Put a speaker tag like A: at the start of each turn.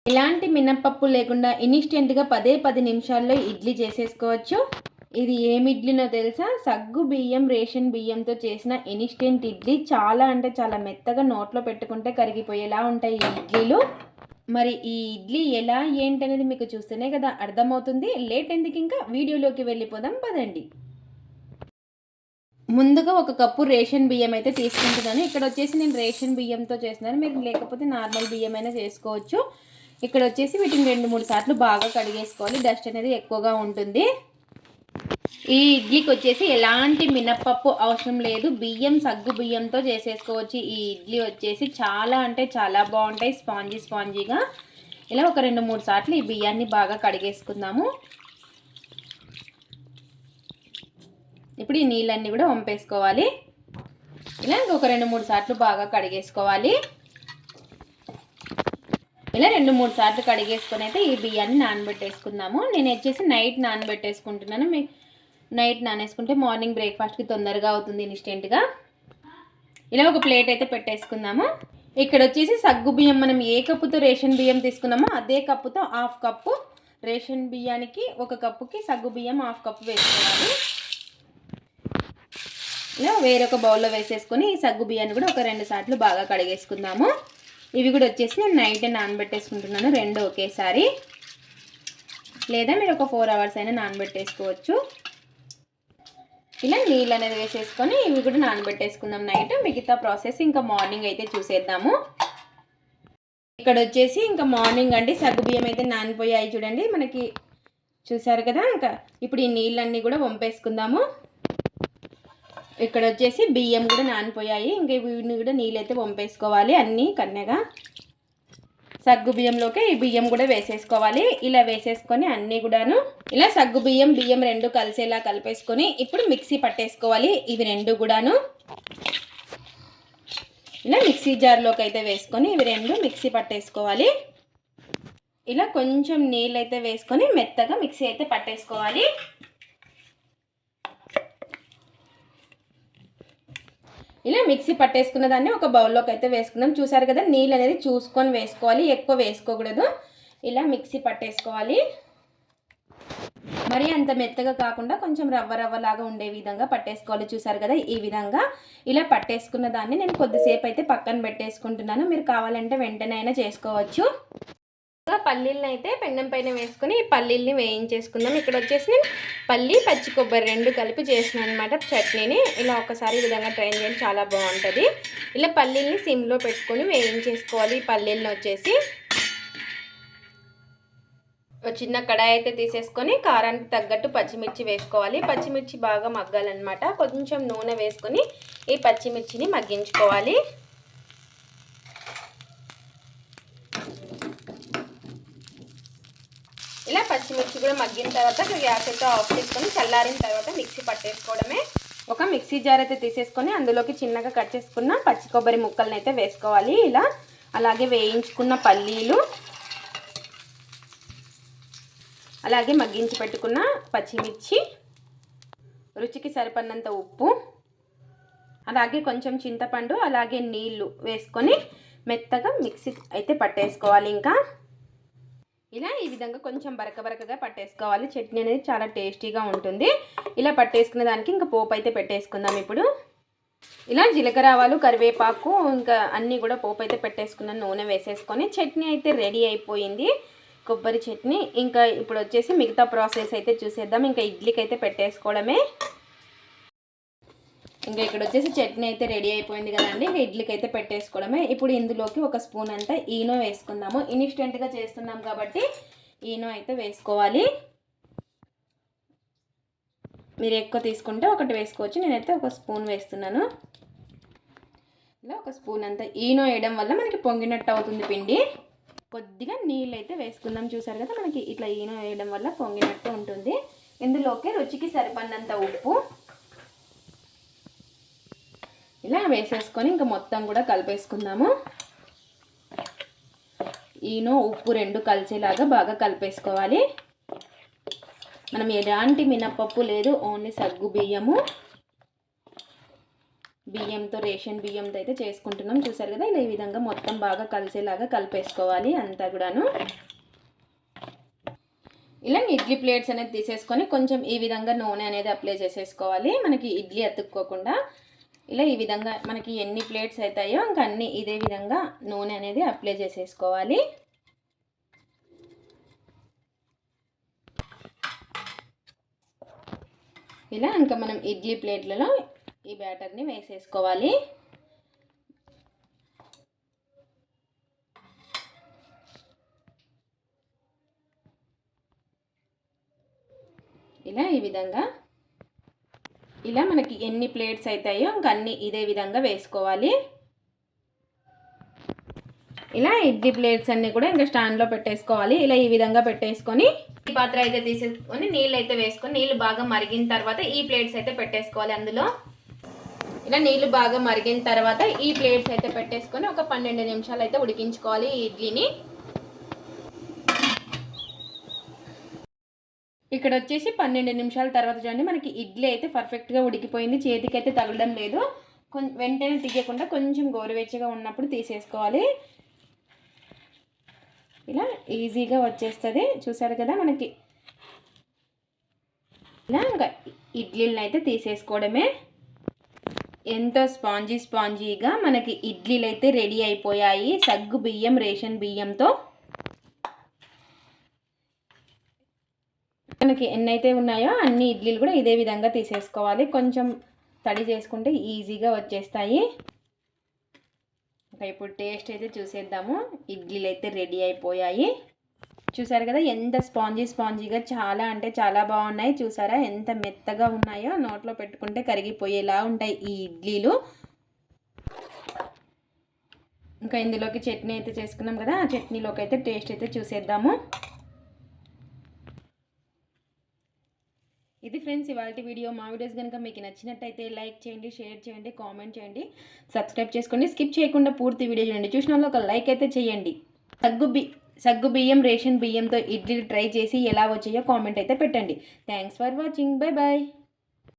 A: ఎలాంటి మినపప్పు లేకుండా ఇన్స్టెంట్గా 10 నిమిషాల్లో ఇడ్లీ చేసేసుకోవచ్చు. ఇది ఏమి ఇడ్లీనో తెలుసా? సగ్గు బియ్యం, రేషన్ బియ్యంతో చేసిన ఇన్స్టెంట్ ఇడ్లీ. చాలా అంటే చాలా మెత్తగా నోట్లో పెట్టుకుంటే కరిగిపోయేలా ఉంటాయి ఈ ఇడ్లీలు. మరి ఈ ఇడ్లీ ఎలా ఏంటనేది మీకు చూస్తేనే కదా అర్థమవుతుంది. లేట్ ఎందుకు, ఇంకా వీడియోలోకి వెళ్ళిపోదాం పదండి. ముందుగా ఒక కప్పు రేషన్ బియ్యం అయితే తీసుకుంటున్నాను. ఇక్కడ వచ్చేసి నేను రేషన్ బియ్యంతో చేస్తున్నాను. మీరు లేకపోతే నార్మల్ బియ్యం అయినా చేసుకోవచ్చు. ఇక్కడ వచ్చేసి వీటిని 2-3 సార్లు బాగా కడిగేసుకోవాలి. డస్ట్ అనేది ఎక్కువగా ఉంటుంది. ఈ ఇడ్లీకి వచ్చేసి ఎలాంటి మినప్పప్పు అవసరం లేదు. బియ్యం, సగ్గు బియ్యంతో చేసేసుకోవచ్చు. ఈ ఇడ్లీ వచ్చేసి చాలా అంటే చాలా బాగుంటాయి, స్పాంజీగా. ఇలా ఒక 2-3 సార్లు ఈ బియ్యాన్ని బాగా కడిగేసుకుందాము. ఇప్పుడు ఈ నీళ్ళన్నీ కూడా వంపేసుకోవాలి. ఇలా ఇంకొక 2-3 సార్లు బాగా కడిగేసుకోవాలి. ఇలా 2-3 సార్లు కడిగేసుకొని అయితే ఈ బియ్యాన్ని నానబెట్టేసుకుందాము. నేను వచ్చేసి నైట్ నానబెట్టేసుకుంటున్నాను. నైట్ నానేసుకుంటే మార్నింగ్ బ్రేక్ఫాస్ట్కి తొందరగా అవుతుంది ఇన్స్టెంట్గా. ఇలా ఒక ప్లేట్ అయితే పెట్టేసుకుందాము. ఇక్కడ వచ్చేసి సగ్గు బియ్యం మనం ఏ కప్పుతో రేషన్ బియ్యం తీసుకున్నామో అదే కప్పుతో 1/2 కప్పు రేషన్ బియ్యానికి, 1 కప్పుకి సగ్గు బియ్యం 1/2 కప్పు వేసుకోవాలి. ఇలా వేరొక బౌల్లో వేసేసుకొని ఈ సగ్గు బియ్యాన్ని కూడా ఒక 2 సార్లు బాగా కడిగేసుకుందాము. ఇవి కూడా వచ్చేసి నేను నైట్ నానబెట్టేసుకుంటున్నాను, 2 ఒకేసారి. లేదా మీరు ఒక 4 అవర్స్ అయినా నానబెట్టేసుకోవచ్చు. ఇలా నీళ్ళు అనేది వేసేసుకొని ఇవి కూడా నానబెట్టేసుకుందాం నైట్. మిగతా ప్రాసెస్ ఇంకా మార్నింగ్ అయితే చూసేద్దాము. ఇక్కడ వచ్చేసి ఇంకా మార్నింగ్ అండి సగ్గు బియ్యం అయితే నానిపోయాయి చూడండి మనకి, చూసారు కదా. ఇంకా ఇప్పుడు ఈ నీళ్ళన్నీ కూడా వంపేసుకుందాము. ఇక్కడ వచ్చేసి బియ్యం కూడా నానిపోయాయి. ఇంకా వీటిని కూడా నీళ్ళైతే వంపేసుకోవాలి అన్నీ కన్నెగా. సగ్గు బియ్యంలోకి ఈ బియ్యం కూడా వేసేసుకోవాలి. ఇలా వేసేసుకొని అన్నీ కూడాను ఇలా సగ్గు బియ్యం 2 కలిసేలా కలిపేసుకొని ఇప్పుడు మిక్సీ పట్టేసుకోవాలి. ఇవి 2 కూడాను ఇలా మిక్సీ జార్లోకి అయితే వేసుకొని ఇవి 2 మిక్సీ పట్టేసుకోవాలి. ఇలా కొంచెం నీళ్ళు అయితే వేసుకొని మెత్తగా మిక్సీ అయితే పట్టేసుకోవాలి. ఇలా మిక్సీ పట్టేసుకున్న దాన్ని ఒక బౌల్లోకి అయితే వేసుకుందాం. చూసారు కదా, నీళ్ళు అనేది చూసుకొని వేసుకోవాలి, ఎక్కువ వేసుకోకూడదు. ఇలా మిక్సీ పట్టేసుకోవాలి. మరి అంత మెత్తగా కాకుండా కొంచెం రవ్వలాగా ఉండే విధంగా పట్టేసుకోవాలి. చూసారు కదా, ఈ విధంగా ఇలా పట్టేసుకున్న దాన్ని నేను కొద్దిసేపు అయితే పక్కన పెట్టేసుకుంటున్నాను. మీరు కావాలంటే వెంటనే అయినా చేసుకోవచ్చు. పల్లీలను అయితే పెన్నం పైన వేసుకొని ఈ పల్లీల్ని వేయించేసుకుందాం. ఇక్కడ వచ్చేసి నేను పల్లి, పచ్చి కొబ్బరి 2 కలిపి చేసినాను అనమాట చట్నీని. ఇలా ఒకసారి ఈ విధంగా ట్రై చేయండి, చాలా బాగుంటుంది. ఇలా పల్లీల్ని సిమ్లో పెట్టుకొని వేయించేసుకోవాలి. ఈ పల్లీలను వచ్చేసి ఒక చిన్న కడాయి అయితే తీసేసుకొని కారానికి తగ్గట్టు పచ్చిమిర్చి వేసుకోవాలి. పచ్చిమిర్చి బాగా మగ్గాలన్నమాట. కొంచెం నూనె వేసుకొని ఈ పచ్చిమిర్చిని మగ్గించుకోవాలి. ఇలా పచ్చిమిర్చి కూడా మగ్గిన తర్వాత గ్యాస్ అయితే ఆఫ్ చేసుకొని చల్లారిన తర్వాత మిక్సీ పట్టేసుకోవడమే. ఒక మిక్సీ జార్ అయితే తీసేసుకొని అందులోకి చిన్నగా కట్ చేసుకున్న పచ్చి కొబ్బరి ముక్కలను అయితే వేసుకోవాలి. ఇలా అలాగే వేయించుకున్న పల్లీలు, అలాగే మగ్గించి పెట్టుకున్న పచ్చిమిర్చి, రుచికి సరిపడినంత ఉప్పు, అలాగే కొంచెం చింతపండు, అలాగే నీళ్లు వేసుకొని మెత్తగా మిక్సీ అయితే పట్టేసుకోవాలి. ఇంకా ఇలా ఈ విధంగా కొంచెం బరకగా పట్టేసుకోవాలి. చట్నీ అనేది చాలా టేస్టీగా ఉంటుంది. ఇలా పట్టేసుకునే దానికి ఇంకా పోపు అయితే పెట్టేసుకుందాం. ఇప్పుడు ఇలా జీలకర్ర, ఆవాలు, కరివేపాకు ఇంకా అన్నీ కూడా పోపు అయితే పెట్టేసుకున్నాను. నూనె వేసేసుకొని చట్నీ అయితే రెడీ అయిపోయింది, కొబ్బరి చట్నీ. ఇంకా ఇప్పుడు వచ్చేసి మిగతా ప్రాసెస్ అయితే చూసేద్దాం. ఇంకా ఇడ్లీకి అయితే పెట్టేసుకోవడమే. ఇంకా ఇక్కడ వచ్చేసి చట్నీ అయితే రెడీ అయిపోయింది కదండి. ఇంకా ఇడ్లీకి అయితే పెట్టేసుకోవడమే. ఇప్పుడు ఇందులోకి 1 స్పూన్ అంతా ఈనో వేసుకుందాము. ఇన్స్టెంట్గా చేస్తున్నాం కాబట్టి ఈనో అయితే వేసుకోవాలి. మీరు ఎక్కువ తీసుకుంటే 1 వేసుకోవచ్చు. నేనైతే 1 స్పూన్ వేస్తున్నాను. ఇలా 1 స్పూన్ అంతా ఈనో వేయడం వల్ల మనకి పొంగినట్టు అవుతుంది పిండి. కొద్దిగా నీళ్ళు అయితే వేసుకుందాం. చూసారు కదా, మనకి ఇట్లా ఈనో వేయడం వల్ల పొంగినట్టు ఉంటుంది. ఇందులోకి రుచికి సరిపడినంత ఉప్పు ఇలా వేసేసుకొని ఇంకా మొత్తం కూడా కలిపేసుకుందాము. ఈనో, ఉప్పు 2 కలిసేలాగా బాగా కలిపేసుకోవాలి. మనం ఎలాంటి మినపప్పు లేదు, ఓన్లీ సగ్గు బియ్యము బియ్యంతో, రేషన్ బియ్యంతో అయితే చేసుకుంటున్నాం. చూసారు కదా, ఇలా ఈ విధంగా మొత్తం బాగా కలిసేలాగా కలిపేసుకోవాలి అంతా కూడాను. ఇలా ఇడ్లీ ప్లేట్స్ అనేది తీసేసుకొని కొంచెం ఈ విధంగా నూనె అనేది అప్లై చేసేసుకోవాలి, మనకి ఇడ్లీ అతుక్కోకుండా. ఇలా ఈ విధంగా మనకి ఎన్ని ప్లేట్స్ అవుతాయో ఇంకా అన్నీ ఇదే విధంగా నూనె అనేది అప్లై చేసేసుకోవాలి. ఇలా ఇంకా మనం ఇడ్లీ ప్లేట్లలో ఈ బ్యాటర్ని వేసేసుకోవాలి. ఇలా ఈ విధంగా ఇలా మనకి ఎన్ని ప్లేట్స్ అవుతాయో ఇంకా అన్నీ ఇదే విధంగా వేసుకోవాలి. ఇలా ఇడ్లీ ప్లేట్స్ అన్నీ కూడా ఇంకా స్టాండ్లో పెట్టేసుకోవాలి. ఇలా ఈ విధంగా పెట్టేసుకొని ఈ పాత్ర అయితే తీసేసుకొని నీళ్ళు అయితే వేసుకొని నీళ్ళు బాగా మరిగిన తర్వాత ఈ ప్లేట్స్ అయితే పెట్టేసుకోవాలి. అందులో ఇలా నీళ్ళు బాగా మరిగిన తర్వాత ఈ ప్లేట్స్ అయితే పెట్టేసుకొని ఒక 12 నిమిషాలు అయితే ఉడికించుకోవాలి ఈ ఇడ్లీని. ఇక్కడ వచ్చేసి 12 నిమిషాల తర్వాత చూడండి, మనకి ఇడ్లీ అయితే పర్ఫెక్ట్గా ఉడికిపోయింది, చేతికి అయితే తగలడం లేదు. వెంటనే తీయకుండా కొంచెం గోరువెచ్చగా ఉన్నప్పుడు తీసేసుకోవాలి. ఇలా ఈజీగా వచ్చేస్తుంది. చూసారు కదా, మనకి ఇలా ఇంకా ఇడ్లీలను అయితే తీసేసుకోవడమే. ఎంతో స్పాంజీగా మనకి ఇడ్లీలు అయితే రెడీ అయిపోయాయి సగ్గు బియ్యం, రేషన్ బియ్యంతో. మనకి ఎన్నైతే ఉన్నాయో అన్ని ఇడ్లీలు కూడా ఇదే విధంగా తీసేసుకోవాలి. కొంచెం తడి చేసుకుంటే ఈజీగా వచ్చేస్తాయి. ఇంకా ఇప్పుడు టేస్ట్ అయితే చూసేద్దాము. ఇడ్లీలు అయితే రెడీ అయిపోయాయి. చూసారు కదా ఎంత స్పాంజీగా, చాలా అంటే చాలా బాగున్నాయి. చూసారా ఎంత మెత్తగా ఉన్నాయో, నోట్లో పెట్టుకుంటే కరిగిపోయేలా ఉంటాయి ఈ ఇడ్లీలు. ఇంకా ఇందులోకి చట్నీ అయితే చేసుకున్నాం కదా, ఆ చట్నీలోకి అయితే టేస్ట్ అయితే చూసేద్దాము. ఇది ఫ్రెండ్స్ ఇవాల్టి వీడియో. మా వీడియోస్ కనుక మీకు నచ్చినట్టయితే లైక్ చేయండి, షేర్ చేయండి, కామెంట్ చేయండి, సబ్స్క్రైబ్ చేసుకోండి. స్కిప్ చేయకుండా పూర్తి వీడియో చూడండి. చూసిన వాళ్ళు ఒక లైక్ అయితే చేయండి. సగ్గు బియ్యం, రేషన్ బియ్యంతో ఇడ్లీలు ట్రై చేసి ఎలా వచ్చాయో కామెంట్ అయితే పెట్టండి. Thanks for watching. Bye bye.